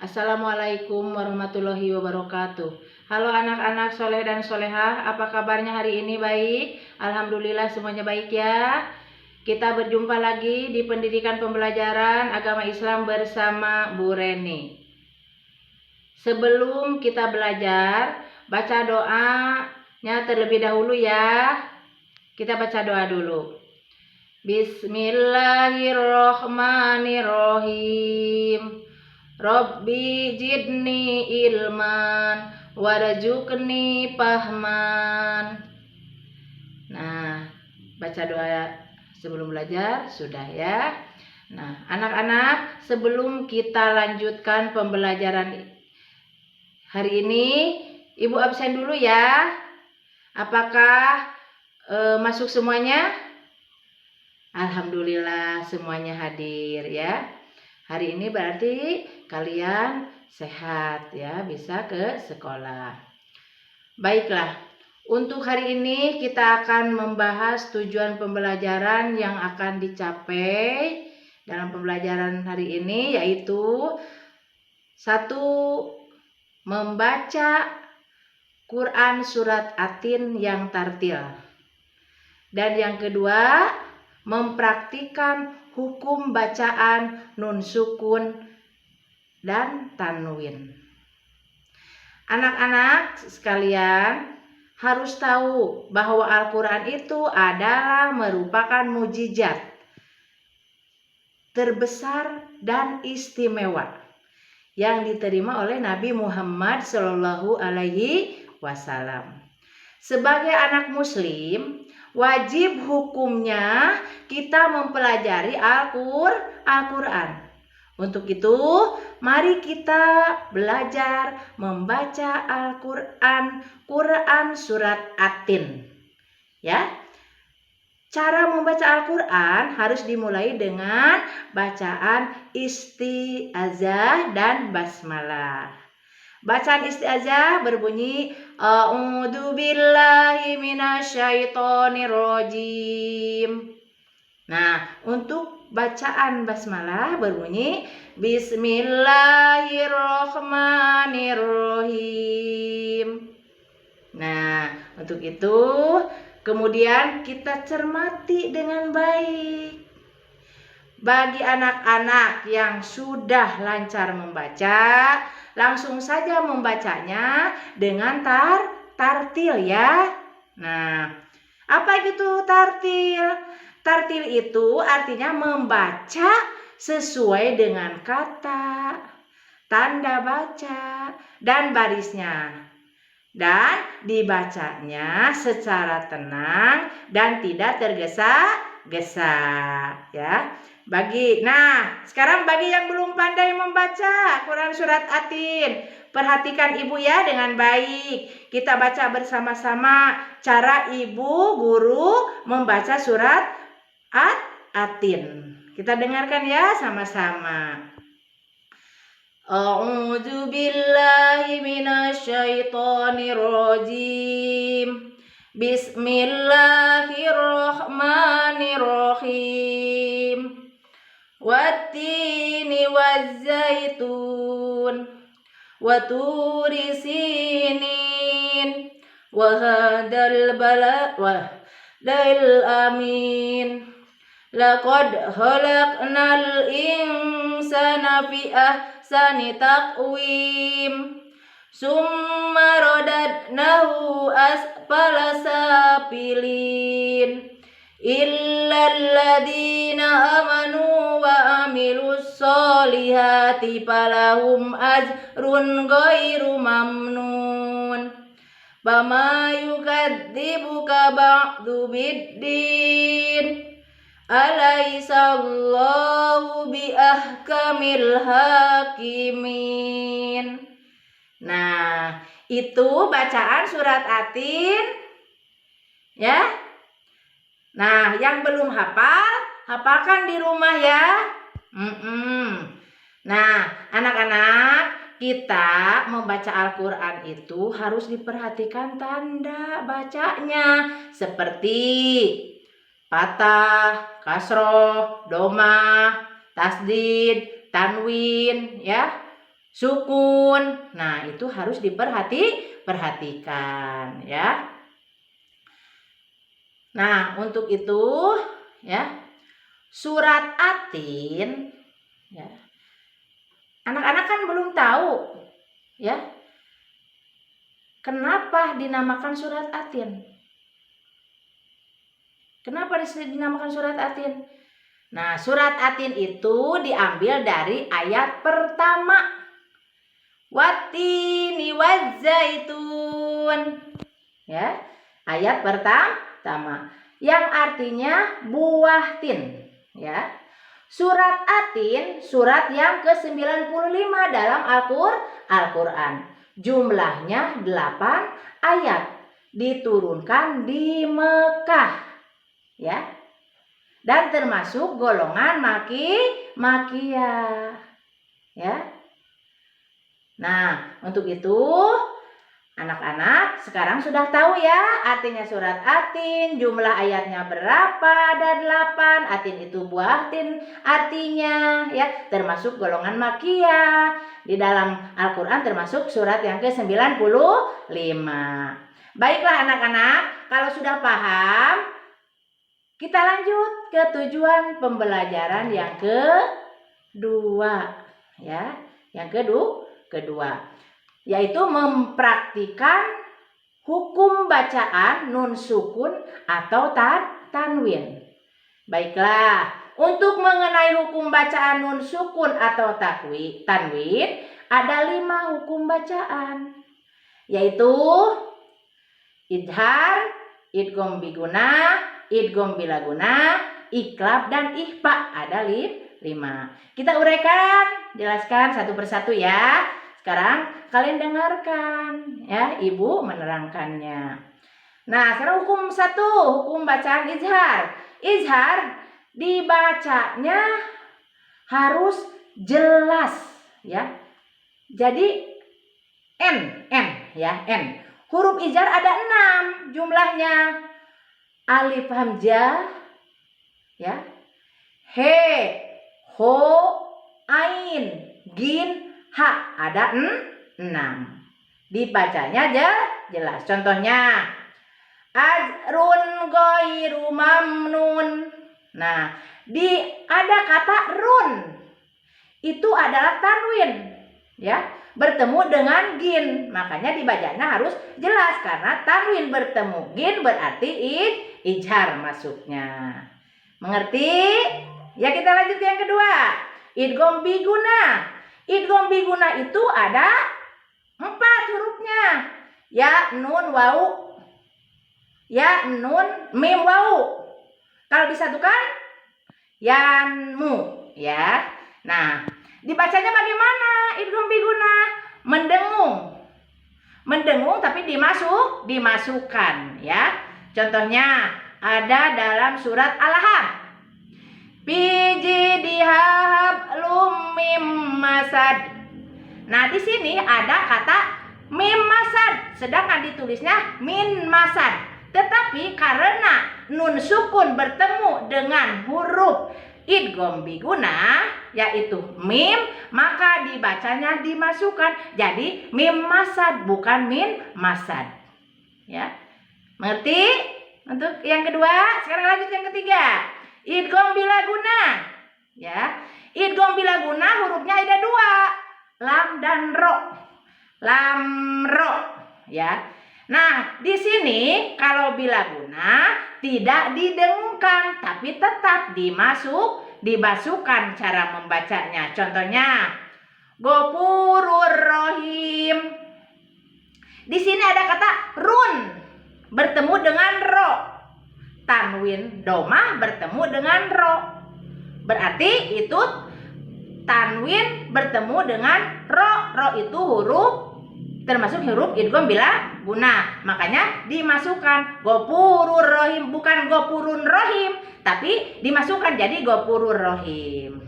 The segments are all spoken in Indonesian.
Assalamualaikum warahmatullahi wabarakatuh. Halo anak-anak soleh dan solehah, apa kabarnya hari ini? Baik, alhamdulillah semuanya baik ya. Kita berjumpa lagi di pendidikan pembelajaran agama Islam bersama Bu Reni. Sebelum kita belajar, baca doanya terlebih dahulu ya. Kita baca doa dulu. Bismillahirrohmanirrohim. Robbi jidni ilman warjukni pahman. Nah, baca doa sebelum belajar sudah ya. Nah, anak-anak, sebelum kita lanjutkan pembelajaran hari ini, Ibu absen dulu ya. Apakah masuk semuanya? Alhamdulillah semuanya hadir ya. Hari ini berarti kalian sehat ya, bisa ke sekolah. Baiklah, untuk hari ini kita akan membahas tujuan pembelajaran yang akan dicapai dalam pembelajaran hari ini, yaitu 1. Membaca Quran surat Atin yang tartil. Dan yang kedua, mempraktikkan hukum bacaan nun sukun dan tanwin. Anak-anak sekalian harus tahu bahwa Al-Quran itu adalah merupakan mukjizat terbesar dan istimewa yang diterima oleh Nabi Muhammad SAW. Sebagai anak muslim, wajib hukumnya kita mempelajari Al-Quran. Untuk itu, mari kita belajar membaca Al-Quran, Quran surat Atin. Ya, cara membaca Al-Quran harus dimulai dengan bacaan isti'azah dan basmalah. Bacaan isti'azah berbunyi A'udzu billahi minasyaitonir rajim. Nah, untuk bacaan basmalah berbunyi Bismillahirrahmanirrahim. Nah, untuk itu kemudian kita cermati dengan baik. Bagi anak-anak yang sudah lancar membaca, langsung saja membacanya dengan tartil ya. Nah, apa itu tartil? Tartil itu artinya membaca sesuai dengan kata, tanda baca, dan barisnya. Dan dibacanya secara tenang dan tidak tergesa-gesa ya. Sekarang bagi yang belum pandai membaca Quran surat Atin, perhatikan ibu ya dengan baik. Kita baca bersama-sama cara ibu guru membaca surat Atin. Kita dengarkan ya sama-sama. A'udzu billahi minasyaitonir rajim. Bismillahirrahmanirrahim. Wattini wazzaitun wa turi sinin wa hadal baladil amin. Laqad khalaqnal insana fi ahsani taqwim. Summa radadnahu asfala safilin. Illal ladzina amanu wa amilus solihati falahum ajrun ghairu mamnun. Bama yukadzibuka ba'du biddin. Alaihissallahu biahkamil hakimin. Nah, itu bacaan surat Atin ya. Nah, yang belum hafal, hafalkan di rumah ya. Nah, anak-anak, kita membaca Al-Quran itu harus diperhatikan tanda bacanya, seperti patah, kasroh, domah, tasdid, tanwin ya. sukun. Nah, itu harus diperhatikan ya. Nah, untuk itu ya, surat Atin ya. Anak-anak kan belum tahu ya, kenapa dinamakan surat Atin? Kenapa dinamakan surat Atin? Nah, surat Atin itu diambil dari ayat pertama. Wattini wazzaitun. Ya, ayat pertama yang artinya buah tin, ya. Surat Atin, surat yang ke-95 dalam Al-Qur'an. Jumlahnya 8 ayat. Diturunkan di Mekah, ya. Dan termasuk golongan makiyah, ya. Nah, untuk itu anak-anak sekarang sudah tahu ya artinya surat Atin, jumlah ayatnya berapa, ada 8. Atin itu buah tin artinya ya, termasuk golongan makiyah. Di dalam Al-Qur'an termasuk surat yang ke-95. Baiklah anak-anak, kalau sudah paham, kita lanjut ke tujuan pembelajaran yang kedua ya. Yang kedua yaitu mempraktikkan hukum bacaan nun sukun atau tanwin. Baiklah, untuk mengenai hukum bacaan nun sukun atau tanwin ada 5 hukum bacaan, yaitu idhar, idgham biguna, idgham bilaguna, iqlab dan ikhfa. Ada 5. Kita uraikan, jelaskan satu persatu ya. Sekarang kalian dengarkan ya, Ibu menerangkannya. Nah, sekarang hukum 1, hukum bacaan izhar. Izhar dibacanya harus jelas ya. Jadi N ya, N. Huruf izhar ada 6 jumlahnya. Alif hamzah ya. He, ho, ain, gin, ha, ada 6. Dibacanya jelas. Contohnya ajrun ghairu mamnun. Nah, ada kata run. Itu adalah tanwin ya, bertemu dengan gin. Makanya dibacanya harus jelas karena tanwin bertemu gin berarti izhar masuknya. Mengerti? Ya, kita lanjut yang kedua. Idgham biguna. Idgham biguna itu ada 4 hurufnya. Ya, nun, wau. Ya, nun, mim, wau. Kalau disatukan, yanmu. Ya. Nah, dibacanya bagaimana idgham biguna? Mendengung. Mendengung tapi dimasukkan. Ya. Contohnya ada dalam surat Al-Ahzab. Bijidihab lum mim masad. Nah, di sini ada kata mim masad, sedangkan ditulisnya min masad. Tetapi karena nun sukun bertemu dengan huruf idgham biguna yaitu mim, maka dibacanya dimasukkan. Jadi mim masad bukan min masad. Ya. Mengerti? Untuk yang kedua, sekarang lanjut yang ketiga. Idgham bilaguna. Ya. Idgham bilaguna hurufnya ada 2, lam dan ro. Lam ro, ya. Nah, di sini kalau bilaguna tidak didengungkan tapi tetap dimasukkan cara membacanya. Contohnya Ghafurur Rahim. Di sini ada kata run bertemu dengan ro. Tanwin domah bertemu dengan ro. Berarti itu tanwin bertemu dengan ro. Ro itu huruf termasuk huruf idgham bilaguna. Makanya dimasukkan Ghafurur Rahim, bukan Ghafurun Rahim, tapi dimasukkan jadi Ghafurur Rahim.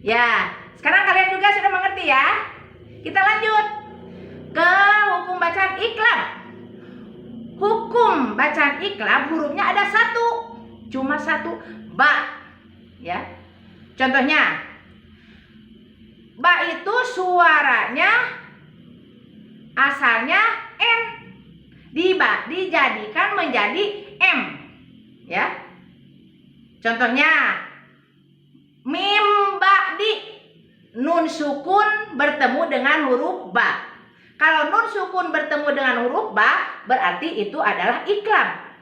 Ya, sekarang kalian juga sudah mengerti ya. Kita lanjut ke hukum bacaan iqlab. Hukum bacaan iqlab hurufnya ada 1, cuma 1, ba. Ya. Contohnya Ba itu suaranya asalnya N. Dijadikan menjadi M. Ya. Contohnya mim ba'di, nun sukun bertemu dengan huruf ba. Kalau nun sukun bertemu dengan huruf ba, berarti itu adalah iklab.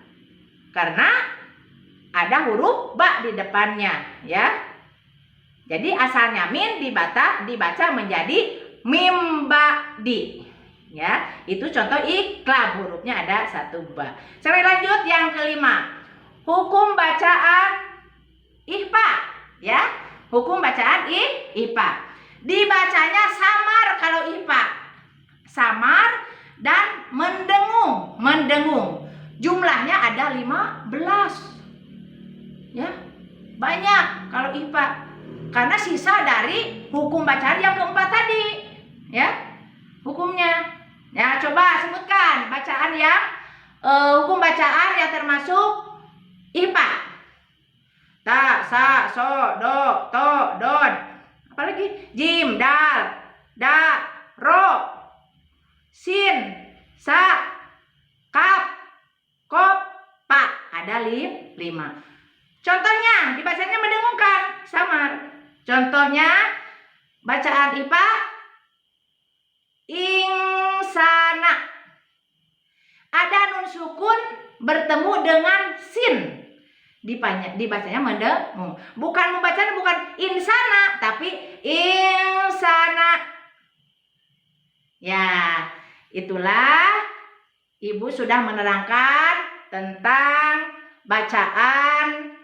Karena ada huruf ba di depannya, ya. Jadi asalnya min dibaca menjadi mim ba'di. Ya, itu contoh iklab, hurufnya ada satu ba. Saya lanjut yang kelima. Hukum bacaan ihfa, ya. Hukum bacaan ihfa. Dibacanya samar kalau ihfa. Samar dan mendengung. Jumlahnya ada 15. Ya. Banyak kalau ihfa. Karena sisa dari hukum bacaan yang keempat tadi. Ya. Hukumnya. Ya, coba sebutkan bacaan yang hukum bacaan yang termasuk ihfa. Ta, sa, so, do, to, don. Apalagi? Jim, dal, da, ro, sin, sa, kaf, kop, pa. Ada 5. Contohnya, dibacanya mendengungkan, samar. Contohnya, bacaan ihfa insana. Ada nun sukun bertemu dengan sin. Dibacanya mendengung. Bukan membacanya bukan insana, tapi insana. Ya, itulah Ibu sudah menerangkan tentang bacaan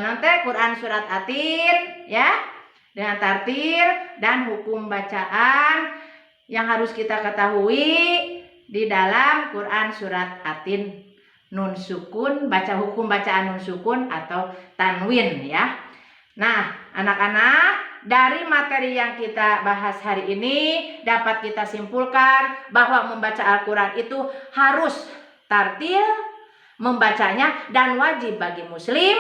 nanti Quran surat Atin, ya, dengan tartil dan hukum bacaan yang harus kita ketahui di dalam Quran surat Atin, nun sukun, hukum bacaan nun sukun atau tanwin, ya. Nah, anak-anak, dari materi yang kita bahas hari ini dapat kita simpulkan bahwa membaca Al-Quran itu harus tartil membacanya dan wajib bagi muslim,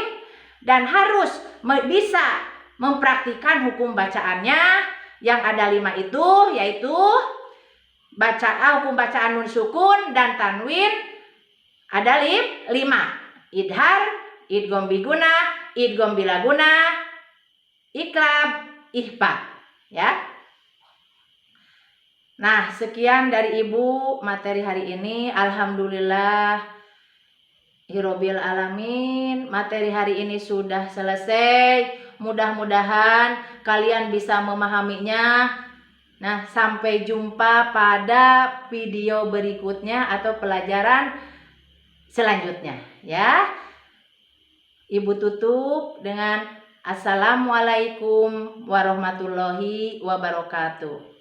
dan harus bisa mempraktikkan hukum bacaannya yang ada 5 itu, yaitu hukum bacaan nun sukun dan tanwin ada 5. Idhar, idgham biguna, idgham bilaguna, iklab, ihfa, ya. Nah, sekian dari Ibu materi hari ini. Alhamdulillah Hirobil alamin, materi hari ini sudah selesai. Mudah-mudahan kalian bisa memahaminya. Nah, sampai jumpa pada video berikutnya atau pelajaran selanjutnya, ya. Ibu tutup dengan Assalamualaikum warahmatullahi wabarakatuh.